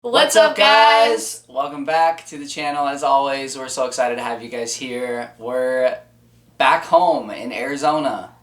What's up, guys? Welcome back to the channel. As always, we're so excited to have you guys here. We're back home in Arizona,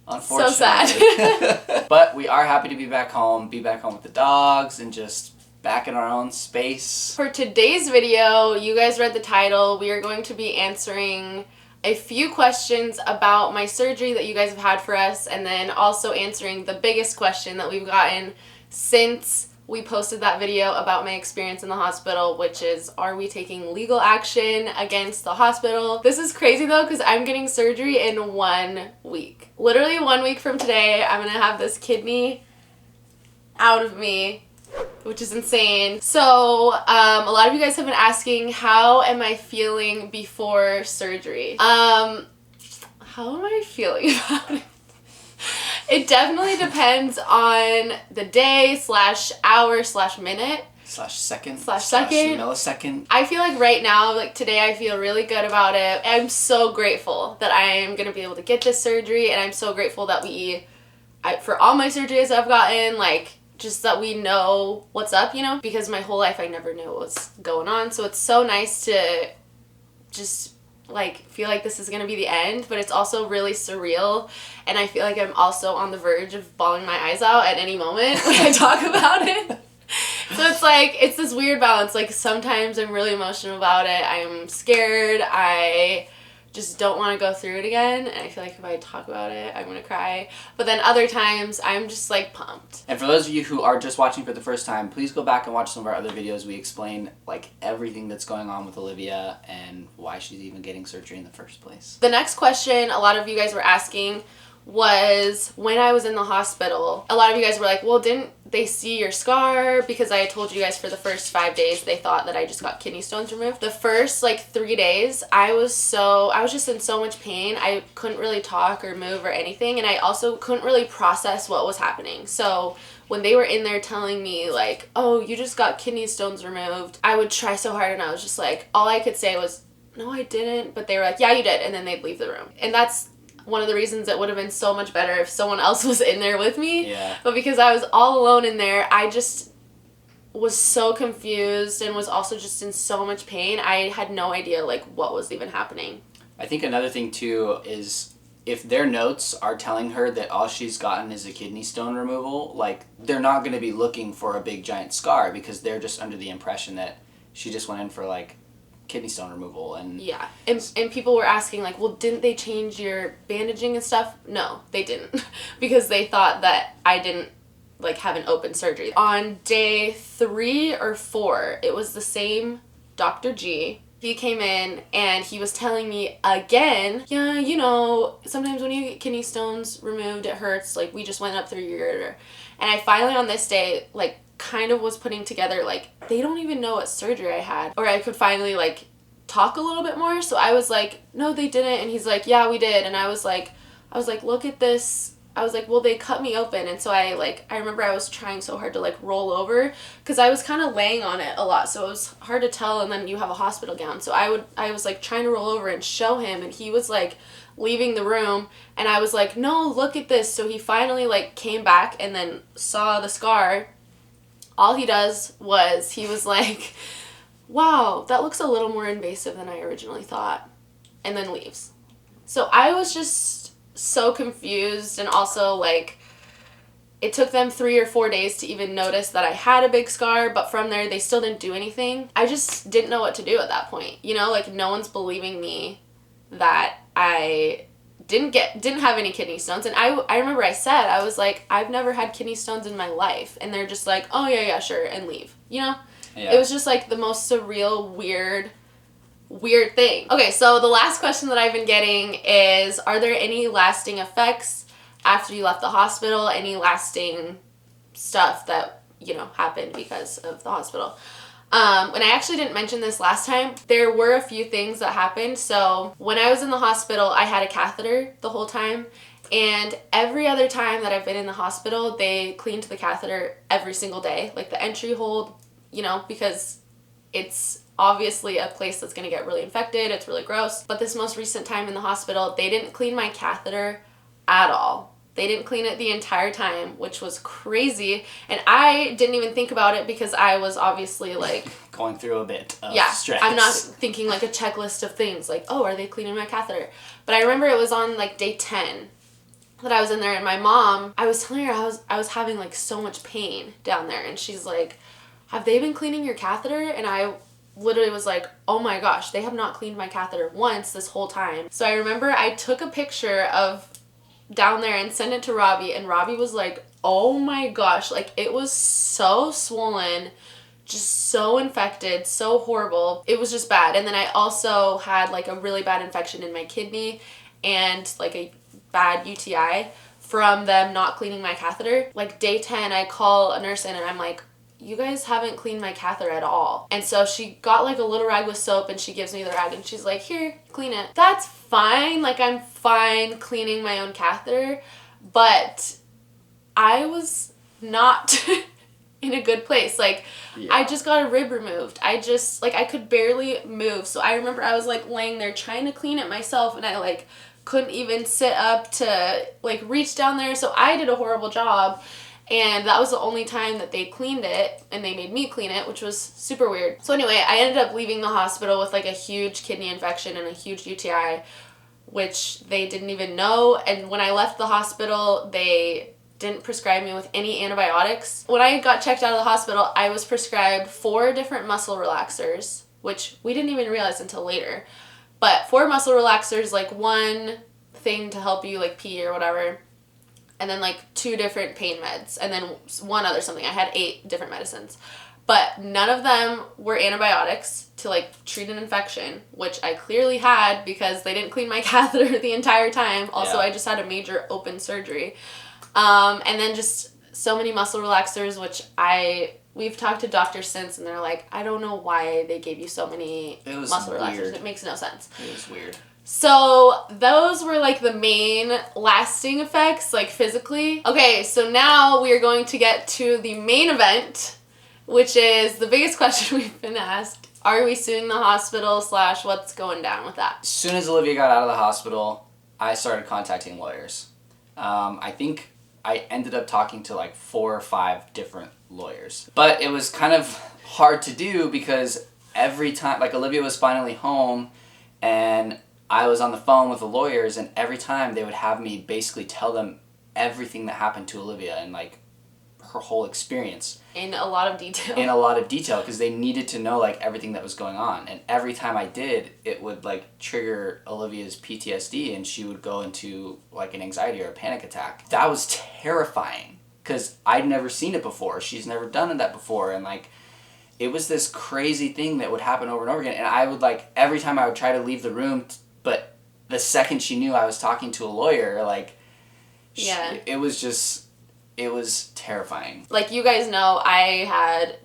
unfortunately. So sad. But we are happy to be back home with the dogs, and just back in our own space. For today's video, you guys read the title. We are going to be answering a few questions about my surgery that you guys have had for us, and then also answering the biggest question that we've gotten since we posted that video about my experience in the hospital, which is, are we taking legal action against the hospital? This is crazy though, because I'm getting surgery in 1 week. Literally 1 week from today, I'm gonna have this kidney out of me, which is insane. So a lot of you guys have been asking, how am I feeling before surgery? How am I feeling about it? It definitely depends on the day / hour / minute / second / millisecond. I feel like right now, like today, I feel really good about it. I'm so grateful that I am going to be able to get this surgery, and I'm so grateful that for all my surgeries I've gotten, like, just that we know what's up, you know? Because my whole life I never knew what was going on, so it's so nice to just like feel like this is gonna be the end, but it's also really surreal, and I feel like I'm also on the verge of bawling my eyes out at any moment when I talk about it. So it's like, it's this weird balance. Like, sometimes I'm really emotional about it, I'm scared, I just don't want to go through it again, and I feel like if I talk about it, I'm gonna cry. But then other times, I'm just like pumped. And for those of you who are just watching for the first time, please go back and watch some of our other videos. We explain like everything that's going on with Olivia and why she's even getting surgery in the first place. The next question a lot of you guys were asking was, when I was in the hospital, a lot of you guys were like, well, didn't they see your scar? Because I told you guys for the first 5 days they thought that I just got kidney stones removed. The first like 3 days I was just in so much pain. I couldn't really talk or move or anything, and I also couldn't really process what was happening. So when they were in there telling me like, oh, you just got kidney stones removed, I would try so hard, and I was just like, all I could say was, no, I didn't. But they were like, yeah, you did, and then they'd leave the room. And that's one of the reasons it would have been so much better if someone else was in there with me. Yeah. But because I was all alone in there, I just was so confused and was also just in so much pain. I had no idea like what was even happening. I think another thing too is, if their notes are telling her that all she's gotten is a kidney stone removal, like, they're not going to be looking for a big giant scar, because they're just under the impression that she just went in for like kidney stone removal. And yeah, and people were asking like, well, didn't they change your bandaging and stuff? No, they didn't. Because they thought that I didn't like have an open surgery. On day 3 or 4, it was the same Dr. G. He came in and he was telling me again, yeah, you know, sometimes when you get kidney stones removed, it hurts. Like, we just went up through your ureter. And I finally on this day, like, kind of was putting together, like, they don't even know what surgery I had. Or I could finally, like, talk a little bit more. So I was like, no, they didn't. And he's like, yeah, we did. And I was like, look at this. I was like, well, they cut me open. And so I remember I was trying so hard to like roll over, because I was kind of laying on it a lot, so it was hard to tell, and then you have a hospital gown. So I was like trying to roll over and show him, and he was like leaving the room, and I was like, no, look at this. So he finally like came back and then saw the scar. All he does was, he was like, wow, that looks a little more invasive than I originally thought, and then leaves. So I was just so confused, and also like, it took them 3 or 4 days to even notice that I had a big scar, but from there they still didn't do anything. I just didn't know what to do at that point, you know, like, no one's believing me that I didn't have any kidney stones. And I remember I said, I was like, I've never had kidney stones in my life, and they're just like, oh yeah, sure, and leave, you know. Yeah. It was just like the most surreal, weird thing. Okay, so the last question that I've been getting is, are there any lasting effects after you left the hospital? Any lasting stuff that, you know, happened because of the hospital? And I actually didn't mention this last time. There were a few things that happened. So when I was in the hospital, I had a catheter the whole time. And every other time that I've been in the hospital, they cleaned the catheter every single day. Like the entry hold, you know, because it's obviously a place that's going to get really infected. It's really gross. But this most recent time in the hospital, they didn't clean my catheter at all. They didn't clean it the entire time, which was crazy. And I didn't even think about it because I was obviously like... going through a bit of stress. I'm not thinking like a checklist of things like, oh, are they cleaning my catheter? But I remember it was on like day 10 that I was in there, and my mom, I was telling her I was having like so much pain down there, and she's like, have they been cleaning your catheter? And I literally was like, oh my gosh, they have not cleaned my catheter once this whole time. So I remember I took a picture of down there and sent it to Robbie, and Robbie was like, oh my gosh, like it was so swollen, just so infected, so horrible. It was just bad. And then I also had like a really bad infection in my kidney and like a bad UTI from them not cleaning my catheter. Like day 10, I call a nurse in and I'm like, you guys haven't cleaned my catheter at all. And so she got like a little rag with soap and she gives me the rag and she's like, here, clean it. That's fine. Like I'm fine cleaning my own catheter, but I was not in a good place. Like I just got a rib removed. I could barely move. So I remember I was like laying there trying to clean it myself and I like couldn't even sit up to like reach down there. So I did a horrible job. And that was the only time that they cleaned it, and they made me clean it, which was super weird. So anyway, I ended up leaving the hospital with like a huge kidney infection and a huge UTI, which they didn't even know. And when I left the hospital, they didn't prescribe me with any antibiotics. When I got checked out of the hospital, I was prescribed 4 different muscle relaxers, which we didn't even realize until later. But 4 muscle relaxers, like 1 thing to help you like pee or whatever, and then like 2 different pain meds, and then 1 other something. I had 8 different medicines, but none of them were antibiotics to like treat an infection, which I clearly had because they didn't clean my catheter the entire time. Also, I just had a major open surgery. And then just so many muscle relaxers, which we've talked to doctors since, and they're like, I don't know why they gave you so many muscle relaxers. It makes no sense. It was weird. So those were like the main lasting effects, like physically. Okay, so now we are going to get to the main event, which is the biggest question we've been asked. Are we suing the hospital / what's going down with that? As soon as Olivia got out of the hospital, I started contacting lawyers. I think I ended up talking to like 4 or 5 different lawyers. But it was kind of hard to do because every time, like Olivia was finally home and I was on the phone with the lawyers, and every time they would have me basically tell them everything that happened to Olivia and like her whole experience. In a lot of detail. In a lot of detail, because they needed to know like everything that was going on. And every time I did, it would like trigger Olivia's PTSD and she would go into like an anxiety or a panic attack. That was terrifying because I'd never seen it before. She's never done that before. And like, it was this crazy thing that would happen over and over again. And I would like, every time I would try to leave the room, but the second she knew I was talking to a lawyer, like, it was terrifying. Like you guys know, I had,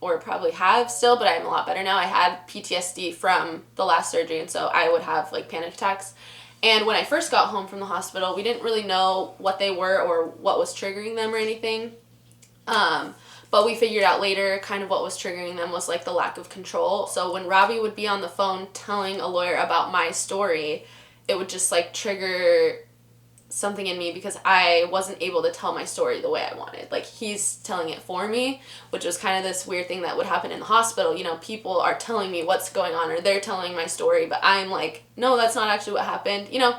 or probably have still, but I'm a lot better now. I had PTSD from the last surgery, and so I would have like panic attacks. And when I first got home from the hospital, we didn't really know what they were or what was triggering them or anything. But we figured out later kind of what was triggering them was like the lack of control. So when Robbie would be on the phone telling a lawyer about my story, it would just like trigger something in me because I wasn't able to tell my story the way I wanted. Like he's telling it for me, which was kind of this weird thing that would happen in the hospital. You know, people are telling me what's going on or they're telling my story, but I'm like, no, that's not actually what happened, you know?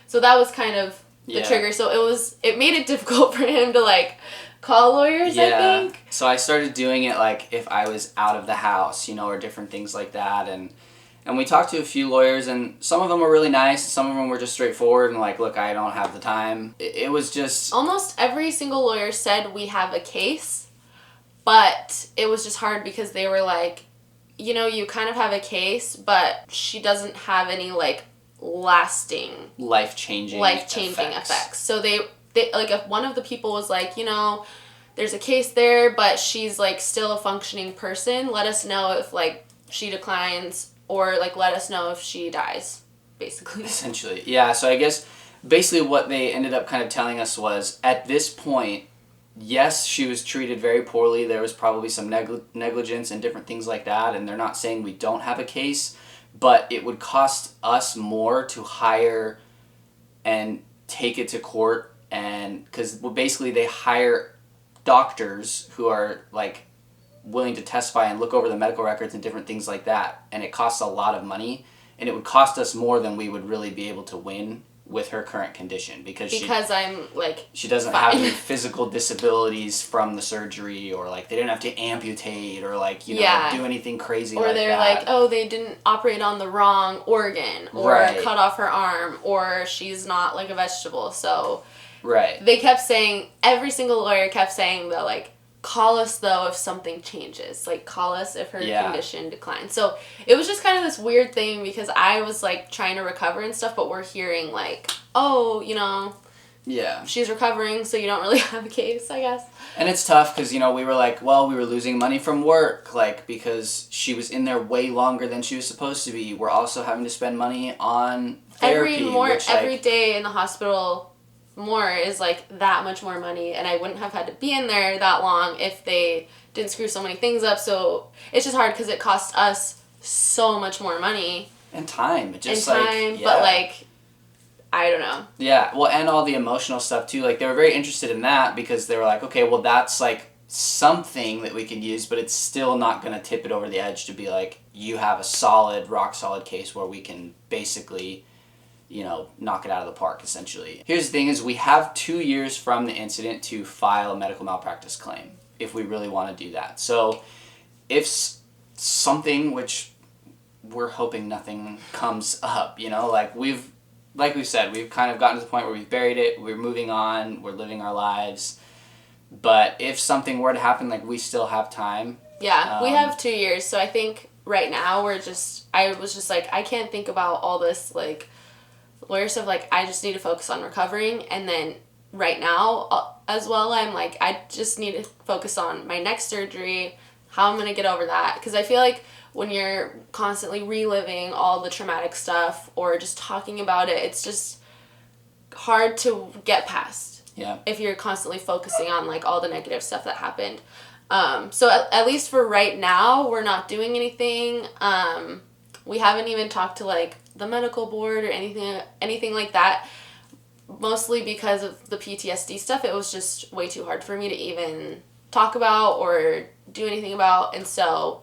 So that was kind of the trigger. So it made it difficult for him to like call lawyers, I think. So I started doing it like if I was out of the house, you know, or different things like that. And we talked to a few lawyers, and some of them were really nice. Some of them were just straightforward and like, look, I don't have the time. It was just... Almost every single lawyer said we have a case, but it was just hard because they were like, you know, you kind of have a case, but she doesn't have any like lasting... Life-changing effects. So they like if one of the people was like, you know, there's a case there, but she's like still a functioning person, let us know if like she declines or like let us know if she dies, basically. Essentially, yeah. So I guess basically what they ended up kind of telling us was at this point, yes, she was treated very poorly. There was probably some negligence and different things like that, and they're not saying we don't have a case, but it would cost us more to hire and take it to court and because basically they hire doctors who are like willing to testify and look over the medical records and different things like that, and it costs a lot of money, and it would cost us more than we would really be able to win with her current condition because I'm like she doesn't have any physical disabilities from the surgery, or like they didn't have to amputate or like do anything crazy or like they're that. like, oh, they didn't operate on the wrong organ or cut off her arm, or she's not like a vegetable. So they kept saying, every single lawyer kept saying though, like, call us though if something changes, like call us if her condition declines. So it was just kind of this weird thing because I was like trying to recover and stuff, but we're hearing like, oh, she's recovering, so you don't really have a case, I guess. And it's tough because we were like, well, we were losing money from work, like because she was in there way longer than she was supposed to be. We're also having to spend money on therapy every day in the hospital. More is like that much more money, and I wouldn't have had to be in there that long if they didn't screw so many things up. So it's just hard because it costs us so much more money and time. But like, I don't know. Yeah, well, and all the emotional stuff too. Like they were very interested in that because they were like, okay, well that's like something that we can use, but it's still not going to tip it over the edge to be like you have a rock solid case where we can basically knock it out of the park, essentially. Here's the thing is we have 2 years from the incident to file a medical malpractice claim if we really want to do that. So if something, which we're hoping nothing comes up, like we've said, we've kind of gotten to the point where we've buried it, we're moving on, we're living our lives. But if something were to happen, like we still have time. Yeah, we have 2 years. So I think right now I was just like, I can't think about all this like lawyer stuff. Like I just need to focus on recovering, and then right now as well I'm like I just need to focus on my next surgery, how I'm gonna get over that, because I feel like when you're constantly reliving all the traumatic stuff or just talking about it, it's just hard to get past if you're constantly focusing on like all the negative stuff that happened. So at least for right now we're not doing anything. We haven't even talked to like the medical board or anything like that, mostly because of the PTSD stuff. It was just way too hard for me to even talk about or do anything about, and so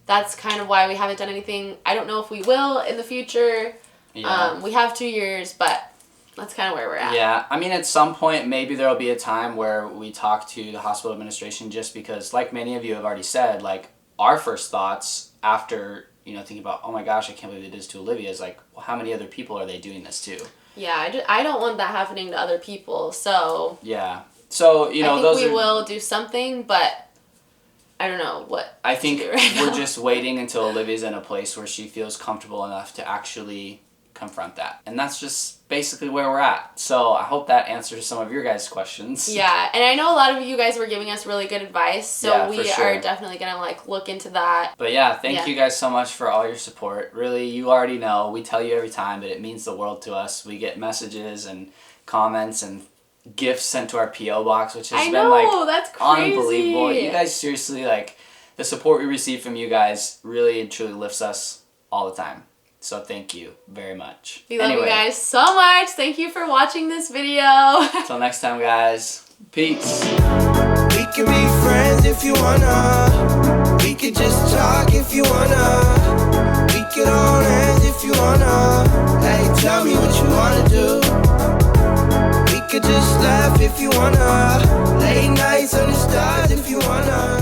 that's kind of why we haven't done anything. I don't know if we will in the future. We have 2 years, but that's kind of where we're at. Yeah, I mean, at some point, maybe there'll be a time where we talk to the hospital administration, just because, like many of you have already said, like, our first thoughts after thinking about, oh my gosh, I can't believe they did this to Olivia, is like, well, how many other people are they doing this to? Yeah, I don't want that happening to other people, so... Yeah. So, I think we will do something, but I don't know what I think to do right we're now. just waiting until Olivia's in a place where she feels comfortable enough to actually confront that. And that's just basically where we're at. So I hope that answers some of your guys' questions. Yeah, and I know a lot of you guys were giving us really good advice, so we are definitely going to like look into that. But yeah, thank you guys so much for all your support. Really, you already know, we tell you every time, but it means the world to us. We get messages and comments and gifts sent to our P.O. box, which has been like that's crazy. Unbelievable. You guys seriously, like, the support we receive from you guys really and truly lifts us all the time. So thank you very much. We love you guys so much. Thank you for watching this video. Until next time, guys. Peace. We can be friends if you wanna. We could just talk if you wanna. We could hold hands if you wanna. Hey, tell me what you wanna do. We could just laugh if you wanna. Late nights under stars if you wanna.